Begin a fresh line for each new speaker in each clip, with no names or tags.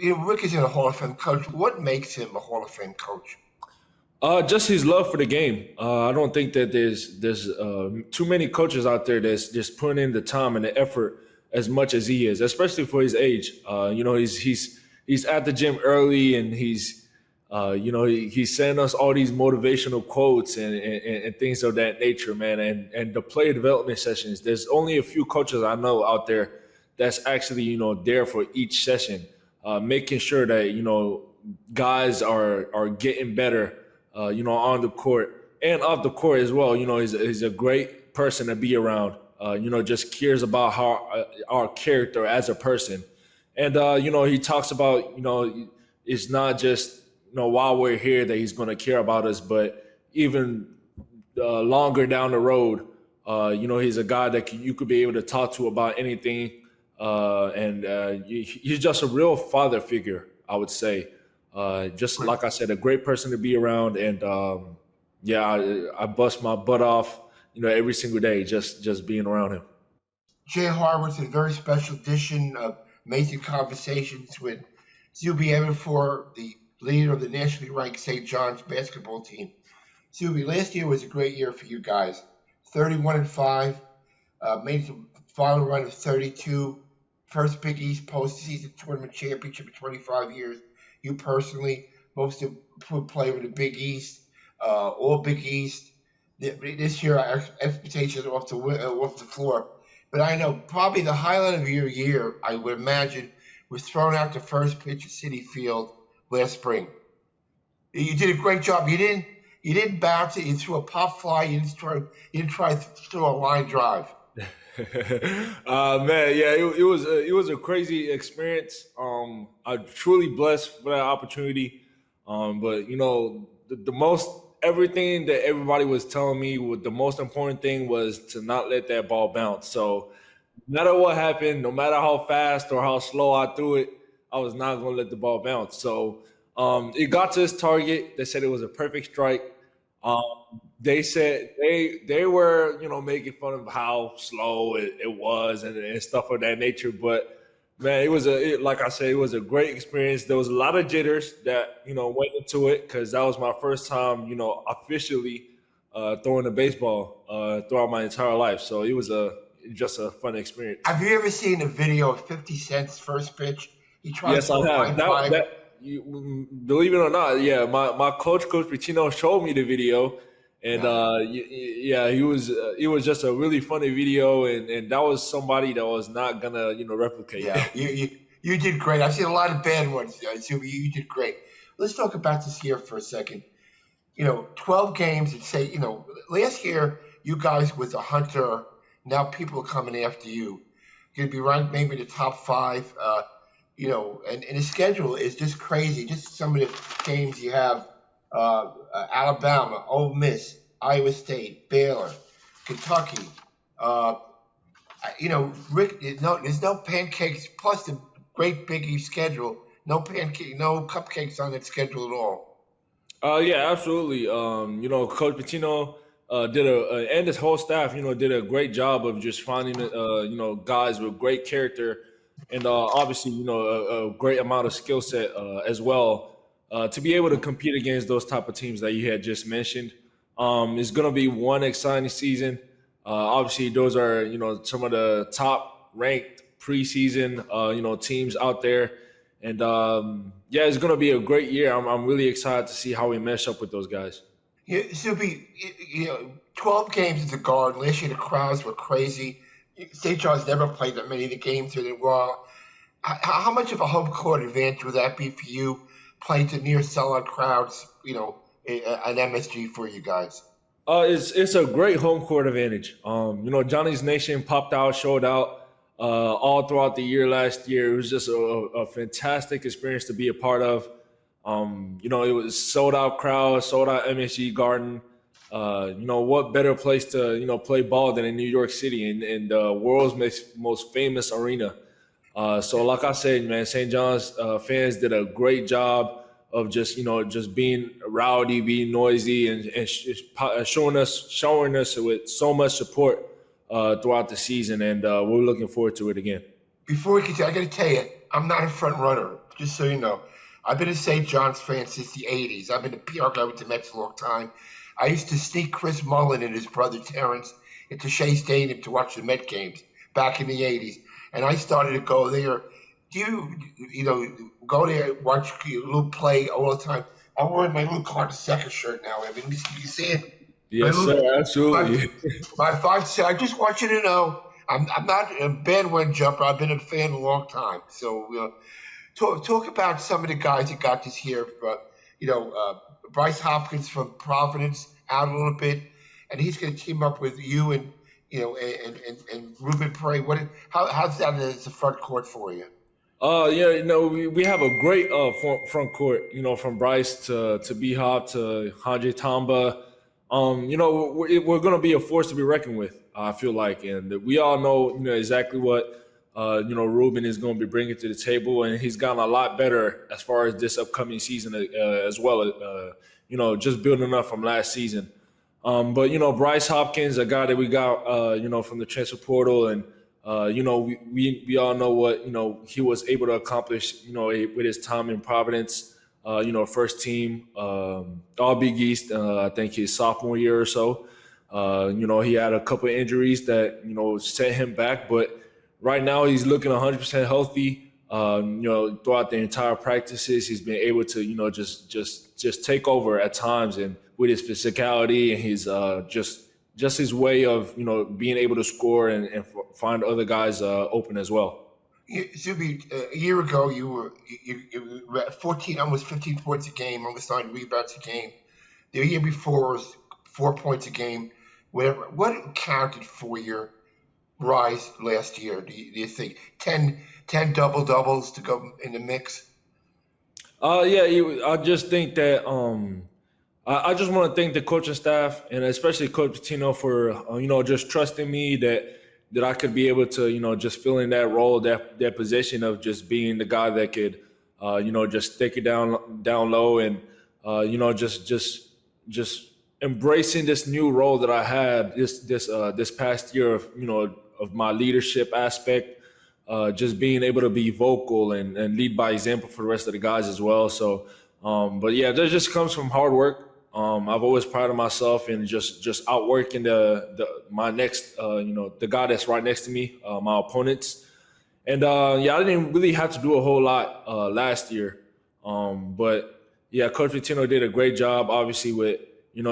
Rick isn't a Hall of Fame coach. What makes him a Hall of Fame coach?
Just his love for the game. I don't think that there's too many coaches out there that's just putting in the time and the effort as much as he is, especially for his age. He's at the gym early, and he's sending us all these motivational quotes and things of that nature, man. And the player development sessions. There's only a few coaches I know out there that's actually there for each session, making sure that guys are getting better. On the court and off the court as well. He's a great person to be around. Just cares about our character as a person. And, he talks about, it's not just, while we're here that he's going to care about us, but even longer down the road, he's a guy that you could be able to talk to about anything. He's just a real father figure, I would say. Just like I said, a great person to be around, and I bust my butt off, every single day just being around him.
Jay Horwitz, a very special edition of Amazin Conversations with Zuby Ejiofor, the leader of the nationally ranked St. John's basketball team. Zuby, last year was a great year for you guys. 31-5, made the final run of 32, first Big East postseason tournament championship in 25 years. You personally, most improved player in the Big East, all Big East. This year, our expectations are off the floor. But I know probably the highlight of your year, I would imagine, was throwing out the first pitch at Citi Field last spring. You did a great job. You didn't bounce it. You threw a pop fly. You didn't try to throw a line drive.
Man, yeah, it was a crazy experience. I'm truly blessed for that opportunity. But the most everything that everybody was telling me, the most important thing was to not let that ball bounce. So no matter what happened, no matter how fast or how slow I threw it, I was not going to let the ball bounce. So it got to its target. They said it was a perfect strike. They said they were, making fun of how slow it was and stuff of that nature. But man, like I said, it was a great experience. There was a lot of jitters that, went into it because that was my first time, officially throwing a baseball throughout my entire life. So it was just a fun experience.
Have you ever seen a video of 50 Cent's first pitch? He tried
yes, I have. Believe it or not, yeah, my coach Pitino, showed me the video, and it was just a really funny video, and that was somebody that was not gonna replicate.
Yeah, you did great. I've seen a lot of bad ones, so you did great. Let's talk about this year for a second. 12 games, and say last year you guys was a hunter. Now people are coming after you. You're gonna be ranked maybe in the top 5. And the schedule is just crazy. Just some of the games you have: Alabama, Ole Miss, Iowa State, Baylor, Kentucky. Rick, there's no pancakes. Plus the great Big East schedule. No cupcakes on that schedule at all.
Yeah, absolutely. Coach Pitino and his whole staff, did a great job of just finding, guys with great character. And obviously, a great amount of skill set as well to be able to compete against those type of teams that you had just mentioned. It's going to be one exciting season. Obviously, those are, some of the top ranked preseason, teams out there. And it's going to be a great year. I'm really excited to see how we mesh up with those guys.
Yeah, Zuby, 12 games at the Garden. Last year, the crowds were crazy. St. John's never played that many of the games in a while. How much of a home court advantage would that be for you, playing to near sellout crowds, an MSG for you guys?
It's a great home court advantage. Johnnies Nation popped out, showed out all throughout the year last year. It was just a fantastic experience to be a part of. It was sold out crowd, sold out MSG Garden. What better place to, play ball than in New York City and the world's most famous arena. So like I said, man, St. John's fans did a great job of just being rowdy, being noisy, and showing us with so much support throughout the season. And we're looking forward to it again.
Before we continue, I got to tell you, I'm not a front runner. just so you know, I've been a St. John's fan since the 80s. I've been a PR guy with the Mets a long time. I used to sneak Chris Mullin and his brother Terrence into Shea Stadium to watch the Met games back in the 80s. And I started to go there. Do go there, watch a little play all the time? I'm wearing my little Carter Second shirt now. I mean, you see it?
Yes, sir, absolutely.
My 5'6". I just want you to know, I'm not a bandwagon jumper. I've been a fan a long time. So talk about some of the guys that got this year. Bryce Hopkins from Providence out a little bit, and he's going to team up with you and Reuben. How's that as a front court for you?
We have a great front court. From Bryce to B-Hop to Hanji Tamba. We're going to be a force to be reckoned with. I feel like, and we all know exactly what Reuben is going to be bringing to the table, and he's gotten a lot better as far as this upcoming season as well. Just building up from last season. But Bryce Hopkins, a guy that we got from the transfer portal, and we all know what he was able to accomplish with his time in Providence. First team All Big East. I think his sophomore year or so. He had a couple of injuries that set him back, but right now he's looking 100% healthy. Throughout the entire practices, he's been able to just take over at times, and with his physicality and his just his way of being able to score and find other guys open as well.
Zuby, a year ago you were at 14, almost 15 points a game, almost 9 rebounds a game. The year before was 4 points a game. Whatever. What counted for your rise last year? Do you think 10 double-doubles to go in the mix?
I just think that I just want to thank the coaching staff and especially Coach Pitino for just trusting me that I could be able to just fill in that role, that position of just being the guy that could just take it down low and just embracing this new role that I had this past year of my leadership aspect, just being able to be vocal and lead by example for the rest of the guys as well. So, that just comes from hard work. I've always prided myself in just outworking my next, the guy that's right next to me, my opponents. And I didn't really have to do a whole lot last year. Coach Pitino did a great job, obviously, with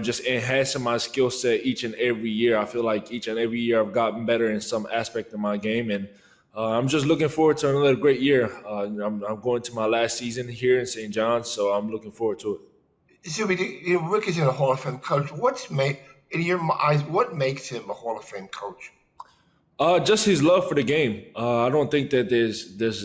just enhancing my skill set each and every year. I feel like each and every year I've gotten better in some aspect of my game, and I'm just looking forward to another great year. I'm going to my last season here in St. John's, so I'm looking forward to it.
Zuby, Rick is a Hall of Fame coach. In your eyes, what makes him a Hall of Fame coach?
Just his love for the game. I don't think that there's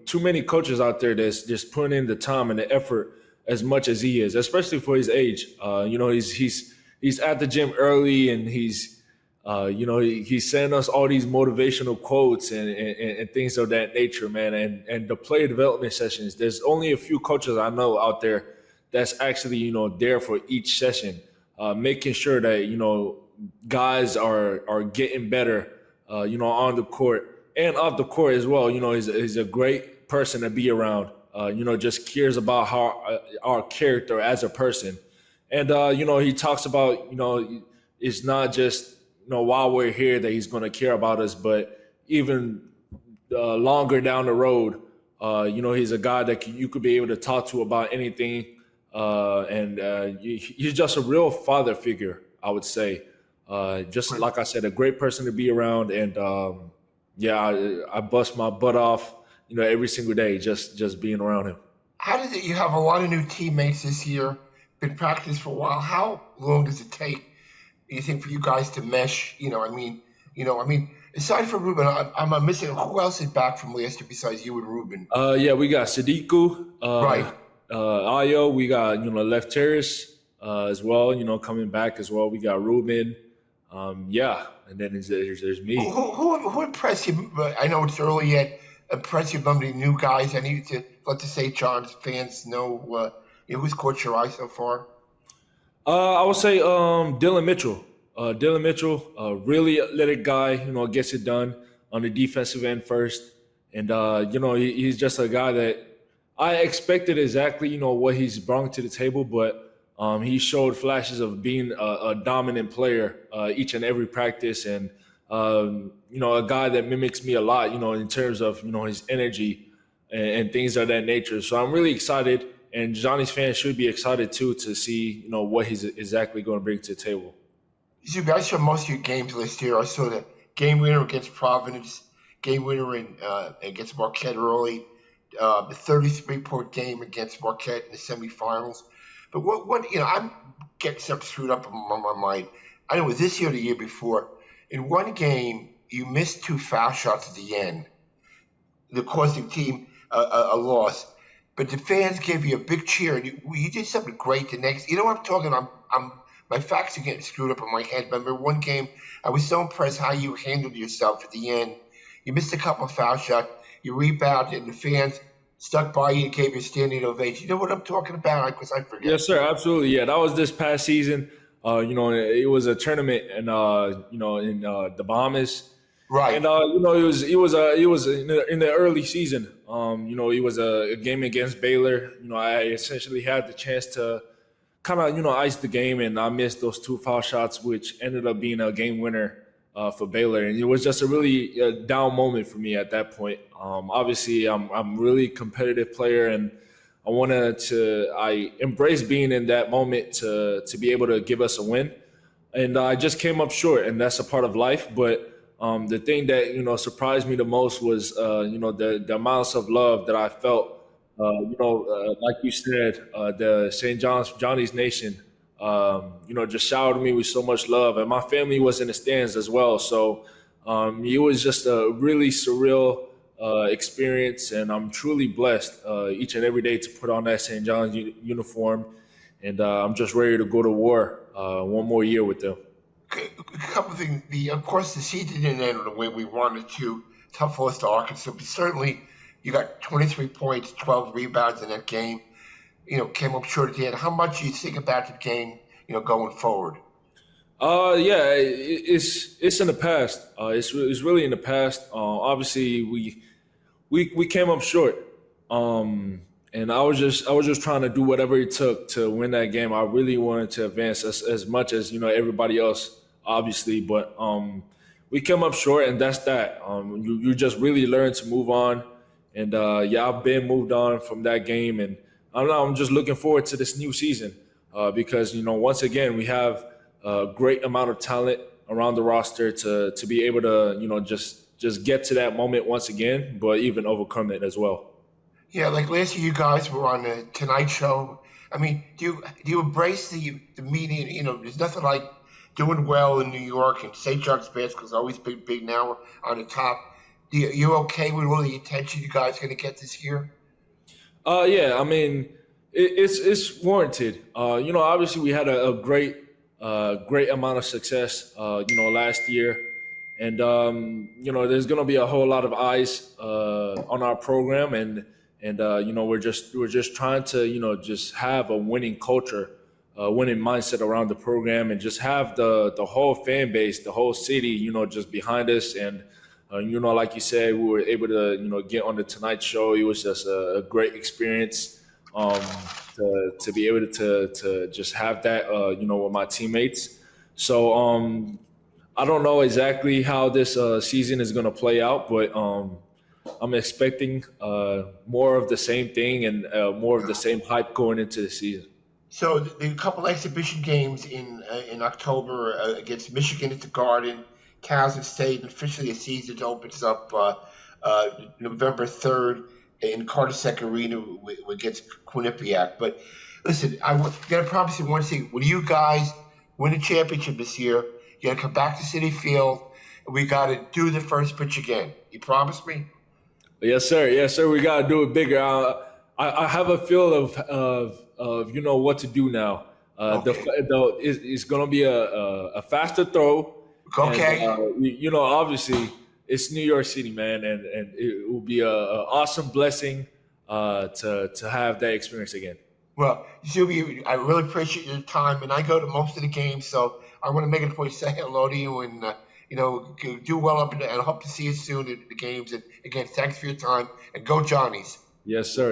too many coaches out there that's just putting in the time and the effort as much as he is, especially for his age. He's at the gym early, and he's sending us all these motivational quotes and things of that nature, man. And the player development sessions. There's only a few coaches I know out there that's actually there for each session, making sure that guys are getting better, on the court and off the court as well. He's a great person to be around. Just cares about our character as a person, and he talks about it's not just while we're here that he's going to care about us, but even longer down the road, he's a guy that you could be able to talk to about anything. He's just a real father figure, I would say. Just like I said, a great person to be around, and I bust my butt off, every single day, just being around him.
How does it? You have a lot of new teammates this year. Been practicing for a while. How long does it take, you think, for you guys to mesh? Aside from Reuben, I'm missing. Who else is back from last year besides you and Reuben?
We got Sadiku.
Right.
Ayo, we got Left Terrace as well, coming back as well. We got Reuben, and then there's me.
Who impressed you? I know it's early yet. Impressed you among the new guys? I need to let the St. John's fans know who's caught your eye so far.
I would say Dylan Mitchell. Dylan Mitchell, really athletic guy. Gets it done on the defensive end first, and he's just a guy that I expected exactly, what he's brought to the table, but he showed flashes of being a dominant player each and every practice, and a guy that mimics me a lot, in terms of his energy and things of that nature. So I'm really excited, and Johnny's fans should be excited too to see what he's exactly going to bring to the table.
Zuby, I saw most of your games last year. I saw the game winner against Providence, game winner against Marquette early, the 33-point game against Marquette in the semifinals. But what I'm getting something screwed up on my mind. I know it was this year or the year before. In one game, you missed 2 foul shots at the end that caused the team a loss. But the fans gave you a big cheer, and you did something great the next. You know what I'm talking about? My facts are getting screwed up in my head. But I remember one game, I was so impressed how you handled yourself at the end. You missed a couple of foul shots. You rebounded, and the fans stuck by you and gave you a standing ovation. You know what I'm talking about? Because I forget.
Yes, sir. Absolutely. Yeah, that was this past season. It was a tournament, and in the Bahamas.
Right.
And it was in the early season. It was a game against Baylor. I essentially had the chance to kind of ice the game, and I missed those 2 foul shots, which ended up being a game winner for Baylor. And it was just a really down moment for me at that point. Obviously, I'm really competitive player, and I embraced being in that moment to be able to give us a win. And I just came up short, and that's a part of life. But the thing that surprised me the most was the amounts of love that I felt. Like you said, the St. Johnnies Nation, just showered me with so much love, and my family was in the stands as well. So it was just a really surreal experience, and I'm truly blessed each and every day to put on that St. John's uniform, and I'm just ready to go to war one more year with them.
A couple of things. Of course, the season didn't end the way we wanted to. Tough loss to Arkansas, but certainly you got 23 points, 12 rebounds in that game. Came up short at the end. How much do you think about the game, going forward?
It's in the past. It's really in the past. Obviously, we came up short, and I was just trying to do whatever it took to win that game. I really wanted to advance as much as everybody else, obviously, but we came up short, and that's that. You just really learn to move on, and I've been moved on from that game, and I'm just looking forward to this new season because once again we have a great amount of talent around the roster to be able to just get to that moment once again, but even overcome it as well.
Yeah, like last year, you guys were on the Tonight Show. I mean, do you embrace the media? There's nothing like doing well in New York, and St. John's basketball is always big now on the top. You okay with all the attention you guys going to get this year?
Yeah, I mean, it's warranted. Obviously we had a great amount of success, last year. And, there's going to be a whole lot of eyes on our program. And we're just trying to, just have a winning culture, winning mindset around the program, and just have the whole fan base, the whole city, just behind us. And, like you said, we were able to, get on the Tonight Show. It was just a great experience to be able to just have that, with my teammates. So I don't know exactly how this season is going to play out, but I'm expecting more of the same thing and more of the same hype going into the season.
So the couple exhibition games in October against Michigan at the Garden, Towson State, and officially the season opens up November 3rd in Carter-Sec Arena against Quinnipiac. But listen, I got to promise you one thing. When you guys win a championship this year, you got to come back to Citi Field, and we got to do the first pitch again. You promise me?
Yes, sir. Yes, sir. We got to do it bigger. I have a feel of what to do now.
Okay.
It's going to be a faster throw.
Okay.
And, obviously it's New York City, man, and it will be a awesome blessing to have that experience again.
Well, Zuby, I really appreciate your time, and I go to most of the games, so I want to make it a point to say hello to you and do well up, and I hope to see you soon at the games. And again, thanks for your time, and go Johnnies.
Yes, sir.